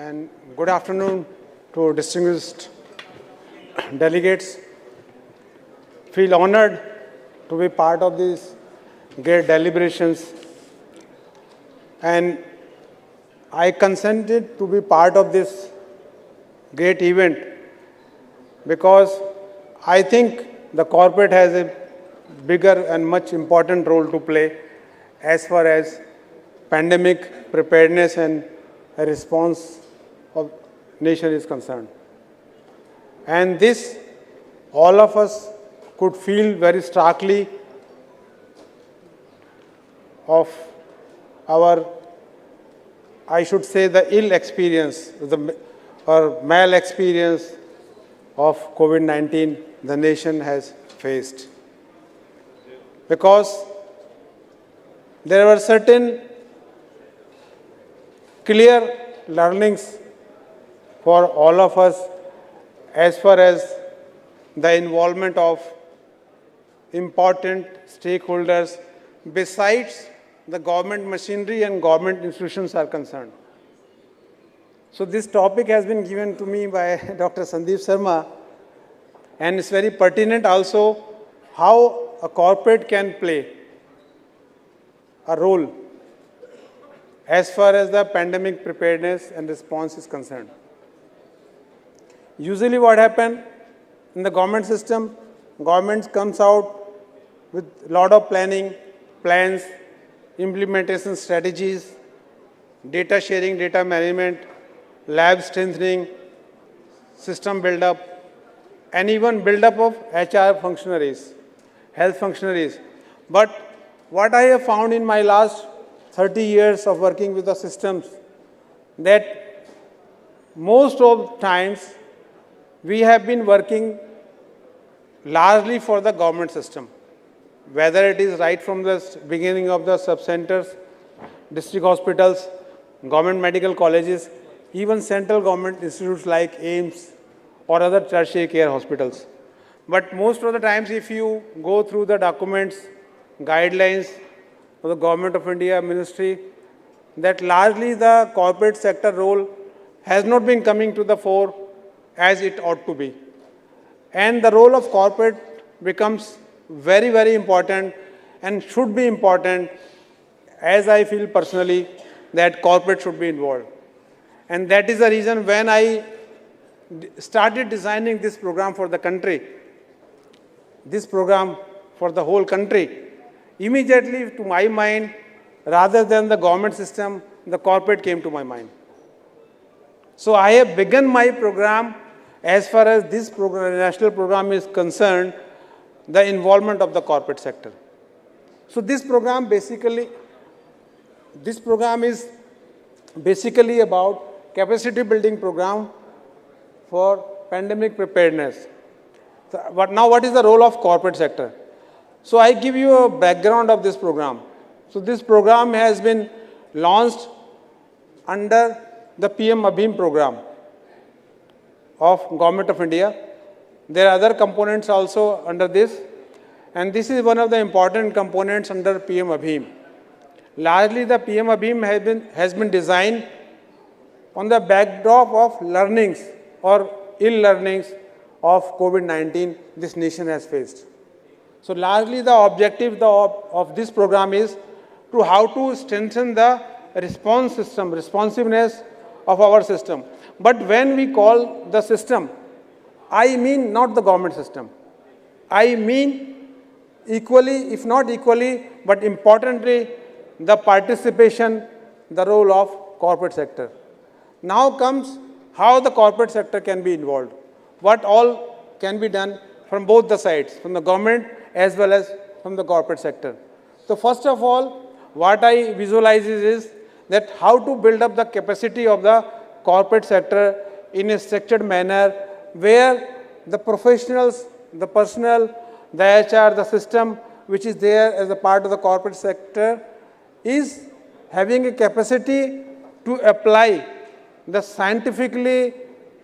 and good afternoon to distinguished delegates. Feel honored to be part of these great deliberations, and I consented to be part of this great event because I think the corporate has a bigger and much important role to play as far as pandemic preparedness and a response of nation is concerned. And this, all of us could feel very starkly of our, I should say, the ill experience, or mal experience of COVID-19 the nation has faced. Because there were certain clear learnings for all of us as far as the involvement of important stakeholders besides the government machinery and government institutions are concerned. So this topic has been given to me by Dr. Sandeep Sharma, and it's very pertinent also how a corporate can play a role as far as the pandemic preparedness and response is concerned. Usually what happens in the government system, government comes out with a lot of planning, plans, implementation strategies, data sharing, data management, lab strengthening, system build-up, and even build-up of HR functionaries, health functionaries. But what I have found in my last 30 years of working with the systems, that most of times we have been working largely for the government system, whether it is right from the beginning of the sub-centers, district hospitals, government medical colleges, even central government institutes like AIIMS or other tertiary care hospitals. But most of the times if you go through the documents, guidelines of the Government of India Ministry, that largely the corporate sector role has not been coming to the fore as it ought to be. And the role of corporate becomes very, very important and should be important, as I feel personally that corporate should be involved. And that is the reason when I started designing this program for the country, this program for the whole country, immediately to my mind, rather than the government system, the corporate came to my mind. So I have begun my program as far as this program, national program is concerned, the involvement of the corporate sector. So this program is basically about capacity building program for pandemic preparedness. So, what is the role of corporate sector? So I give you a background of this program. So this program has been launched under the PM Abhim program of Government of India. There are other components also under this, and this is one of the important components under PM Abhim. Largely the PM Abhim has been designed on the backdrop of learnings or ill learnings of COVID-19 this nation has faced. So largely the objective of this program is to how to strengthen the response system, responsiveness of our system. But when we call the system, I mean not the government system. I mean equally, if not equally, but importantly, the participation, the role of corporate sector. Now comes how the corporate sector can be involved. What all can be done from both the sides, from the government as well as from the corporate sector. So first of all, what I visualize is that how to build up the capacity of the corporate sector in a structured manner where the professionals, the personnel, the HR, the system which is there as a part of the corporate sector is having a capacity to apply the scientifically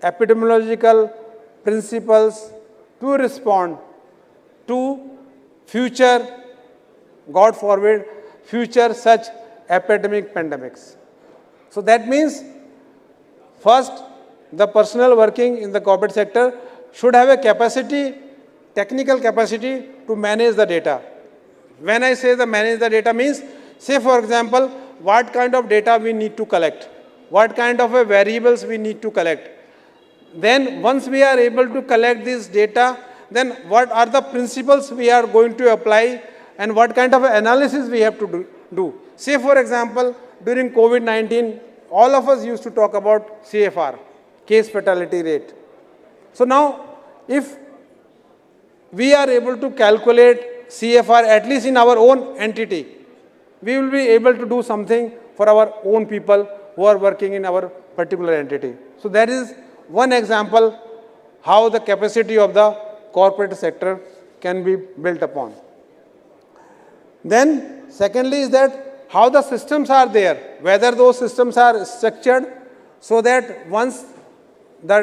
epidemiological principles to respond to future, God forbid, future such epidemic pandemics. So that means First, the personnel working in the corporate sector should have a capacity, technical capacity to manage the data. When I say the manage the data means, say for example, what kind of data we need to collect, what kind of variables we need to collect. Then once we are able to collect this data, then what are the principles we are going to apply and what kind of analysis we have to do. Say for example, during COVID-19, all of us used to talk about CFR, case fatality rate. So now, if we are able to calculate CFR at least in our own entity, we will be able to do something for our own people who are working in our particular entity. So that is one example how the capacity of the corporate sector can be built upon. Then secondly is that how the systems are there, whether those systems are structured so that once the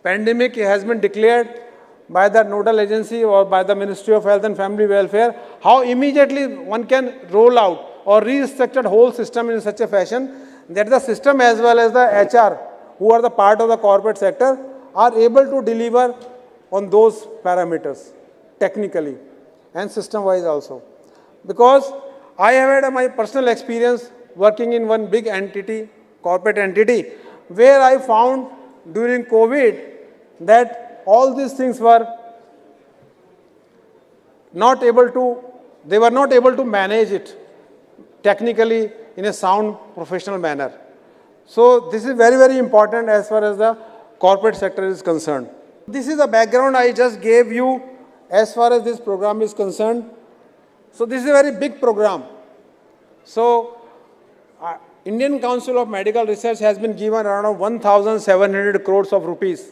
pandemic has been declared by the nodal agency or by the Ministry of Health and Family Welfare, how immediately one can roll out or restructure whole system in such a fashion that the system as well as the HR, who are the part of the corporate sector, are able to deliver on those parameters technically and system-wise also. Because I have had my personal experience working in one big entity, corporate entity, where I found during COVID that all these things were not able to, they were not able to manage it technically in a sound professional manner. So this is very, very important as far as the corporate sector is concerned. This is the background I just gave you as far as this program is concerned. So this is a very big program. So Indian Council of Medical Research has been given around 1,700 crores of rupees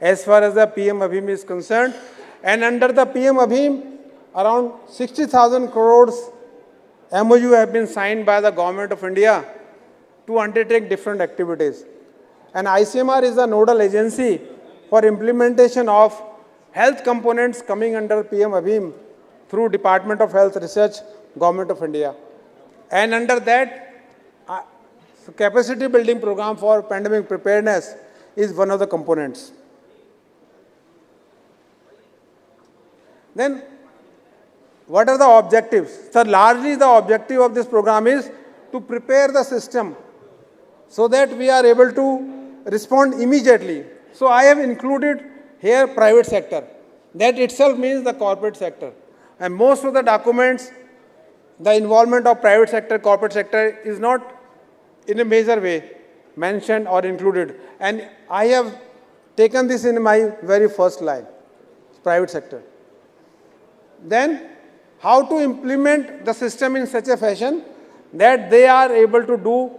as far as the PM Abhim is concerned. And under the PM Abhim, around 60,000 crores MOU have been signed by the Government of India to undertake different activities. And ICMR is the nodal agency for implementation of health components coming under PM Abhim through Department of Health Research, Government of India. And under that, capacity building program for pandemic preparedness is one of the components. Then, what are the objectives? So largely the objective of this program is to prepare the system so that we are able to respond immediately. So I have included here private sector. That itself means the corporate sector. And most of the documents, the involvement of private sector, corporate sector is not in a major way mentioned or included. And I have taken this in my very first line, private sector. Then, how to implement the system in such a fashion that they are able to do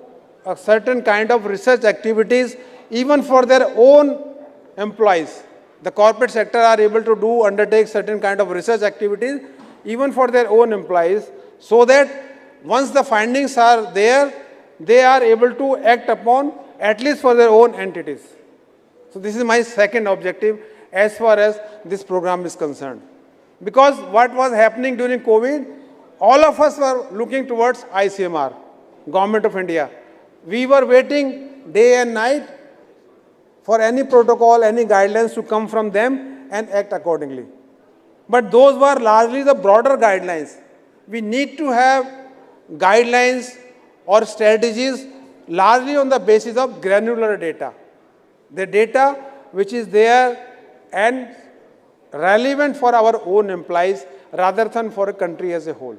a certain kind of research activities even for their own employees. The corporate sector are able to undertake certain kind of research activities even for their own employees, so that once the findings are there, they are able to act upon at least for their own entities. So this is my second objective as far as this program is concerned. Because what was happening during COVID, all of us were looking towards ICMR, Government of India. We were waiting day and night for any protocol, any guidelines to come from them and act accordingly. But those were largely the broader guidelines. We need to have guidelines or strategies largely on the basis of granular data. The data which is there and relevant for our own employees rather than for a country as a whole.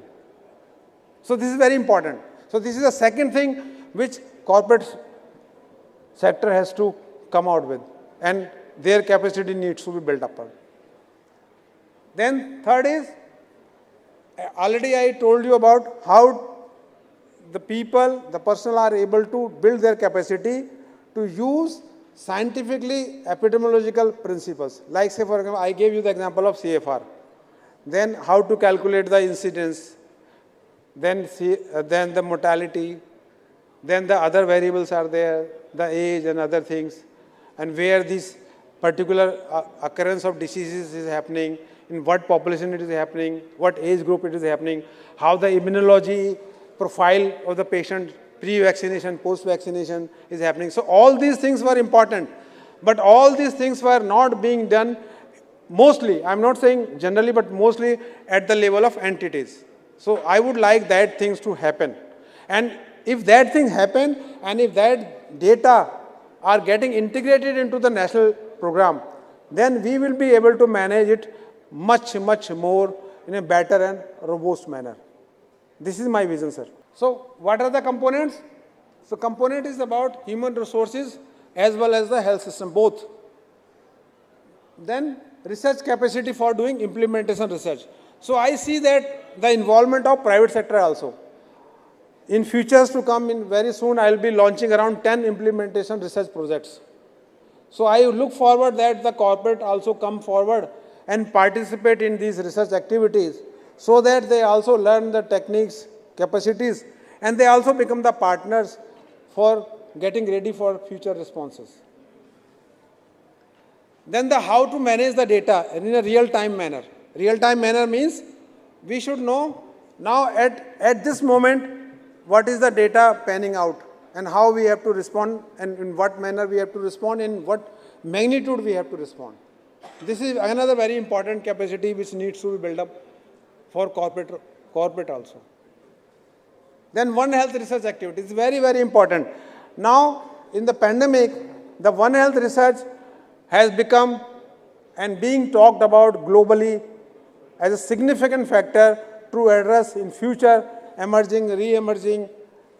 So this is very important. So this is the second thing which corporate sector has to come out with, and their capacity needs to be built upon. Then third is, already I told you about how the people, the personnel are able to build their capacity to use scientifically epidemiological principles. Like say for example, I gave you the example of CFR. Then how to calculate the incidence, then the mortality, then the other variables are there, the age and other things, and where this particular occurrence of diseases is happening, in what population it is happening, what age group it is happening, how the immunology profile of the patient pre-vaccination, post-vaccination is happening. So all these things were important, but all these things were not being done mostly, I'm not saying generally, but mostly at the level of entities. So I would like that things to happen. And if that thing happen, and if that data are getting integrated into the national program, then we will be able to manage it much, much more in a better and robust manner. This is my vision, sir. So what are the components? So component is about human resources as well as the health system, both. Then research capacity for doing implementation research. So I see that the involvement of private sector also. In futures to come, in very soon, I will be launching around 10 implementation research projects. So I look forward that the corporate also come forward and participate in these research activities so that they also learn the techniques, capacities, and they also become the partners for getting ready for future responses. Then the how to manage the data in a real-time manner. Real-time manner means we should know now at this moment what is the data panning out and how we have to respond and in what manner we have to respond, in what magnitude we have to respond. This is another very important capacity which needs to be built up for corporate also. Then One Health research activity is very, very important. Now, in the pandemic, the One Health research has become and being talked about globally as a significant factor to address in future emerging, re-emerging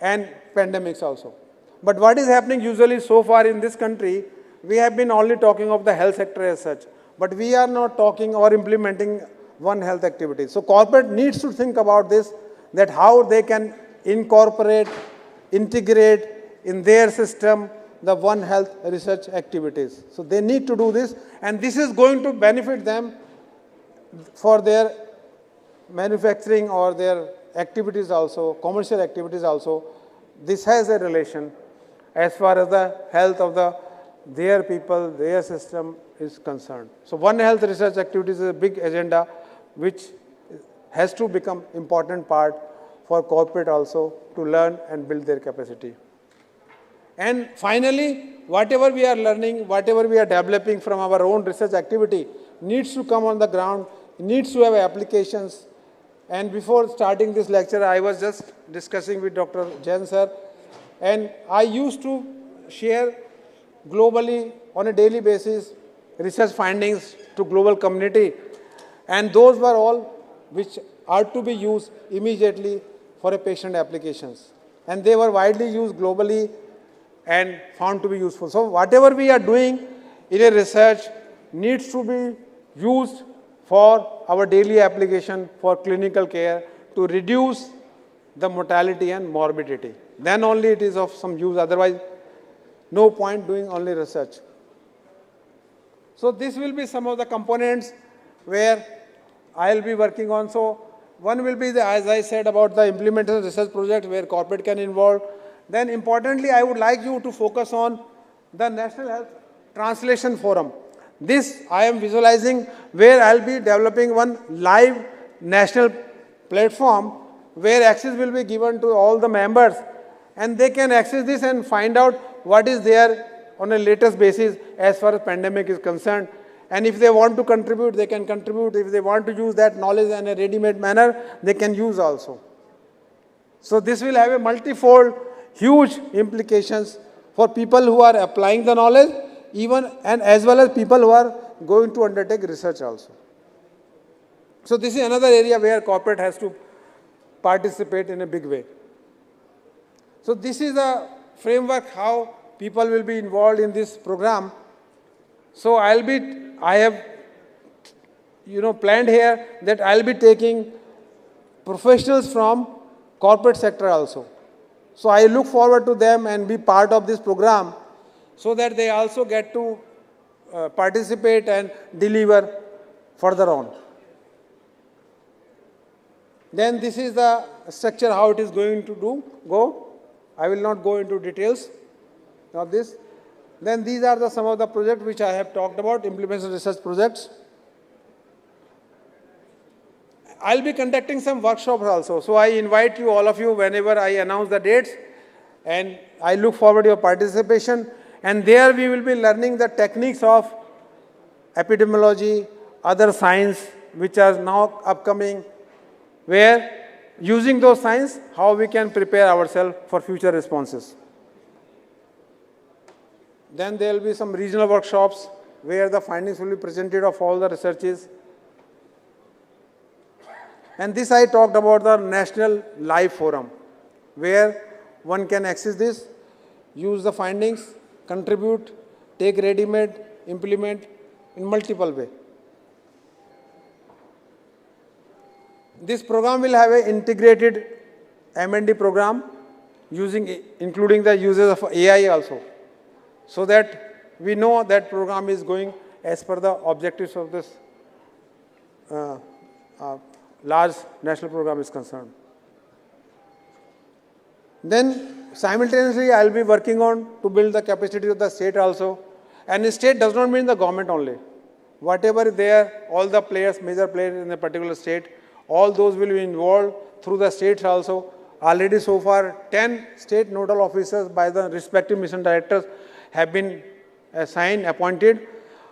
and pandemics also. But what is happening usually so far in this country, we have been only talking of the health sector as such, but we are not talking or implementing One Health activity. So corporate needs to think about this, that how they can incorporate, integrate in their system the One Health research activities. So they need to do this, and this is going to benefit them for their manufacturing or their activities also, commercial activities also. This has a relation as far as the health of their people, their system is concerned. So One Health research activities is a big agenda which has to become important part for corporate also to learn and build their capacity. And finally, whatever we are learning, whatever we are developing from our own research activity needs to come on the ground, needs to have applications. And before starting this lecture, I was just discussing with Dr. Jain sir, and I used to share globally on a daily basis research findings to global community, and those were all which are to be used immediately for a patient applications. And they were widely used globally and found to be useful. So whatever we are doing in a research needs to be used for our daily application for clinical care to reduce the mortality and morbidity. Then only it is of some use, otherwise no point doing only research. So this will be some of the components where I will be working on. So one will be, as I said, about the implementation research project where corporate can involve. Then importantly, I would like you to focus on the National Health Translation Forum. This I am visualizing where I will be developing one live national platform where access will be given to all the members, and they can access this and find out what is there on a latest basis as far as pandemic is concerned. And if they want to contribute, they can contribute. If they want to use that knowledge in a ready-made manner, they can use also. So this will have a multifold, huge implications for people who are applying the knowledge, even and as well as people who are going to undertake research also. So this is another area where corporate has to participate in a big way. So this is the framework how people will be involved in this program. So I have planned here that I'll be taking professionals from corporate sector also. So I look forward to them and be part of this program so that they also get to participate and deliver further on. Then this is the structure how it is going to go. I will not go into details of this. Then these are some of the projects which I have talked about, implementation research projects. I'll be conducting some workshops also. So I invite you, all of you, whenever I announce the dates, And I look forward to your participation. And there we will be learning the techniques of epidemiology, other science which are now upcoming, where using those science, how we can prepare ourselves for future responses. Then there will be some regional workshops where the findings will be presented of all the researches. And this I talked about the National Live Forum, where one can access this, use the findings, contribute, take ready-made, implement in multiple ways. This program will have an integrated M&D program including the uses of AI also, so that we know that program is going as per the objectives of this large national program is concerned. Then simultaneously I will be working on to build the capacity of the state also. And the state does not mean the government only. Whatever is there, all the players, major players in a particular state, all those will be involved through the states also. Already so far 10 state nodal officers by the respective mission directors have been assigned, appointed.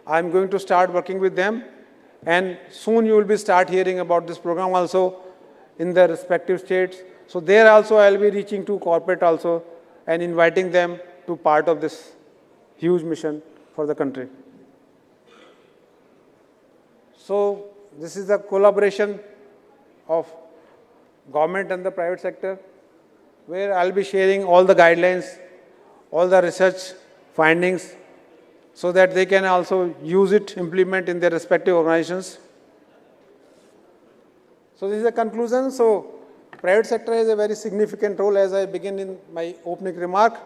I am going to start working with them, and soon you will be start hearing about this program also in the respective states. So there also I will be reaching to corporate also and inviting them to part of this huge mission for the country. So this is the collaboration of government and the private sector, where I will be sharing all the guidelines, all the research findings, so that they can also use it, implement in their respective organizations. So this is the conclusion. So private sector has a very significant role, as I begin in my opening remark.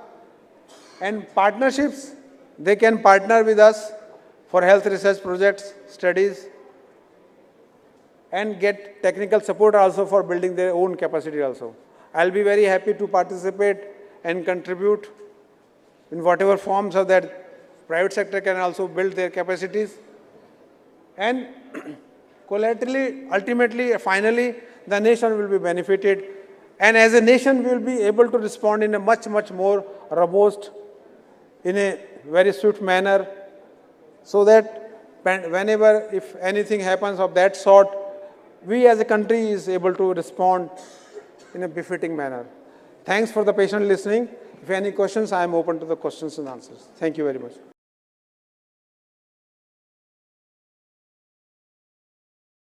And partnerships, they can partner with us for health research projects, studies, and get technical support also for building their own capacity also. I'll be very happy to participate and contribute in whatever forms of that private sector can also build their capacities. And collaterally, ultimately, finally, the nation will be benefited. And as a nation, we will be able to respond in a much, much more robust, in a very swift manner, so that whenever, if anything happens of that sort, we as a country is able to respond in a befitting manner. Thanks for the patient listening. If any questions, I am open to the questions and answers. Thank you very much.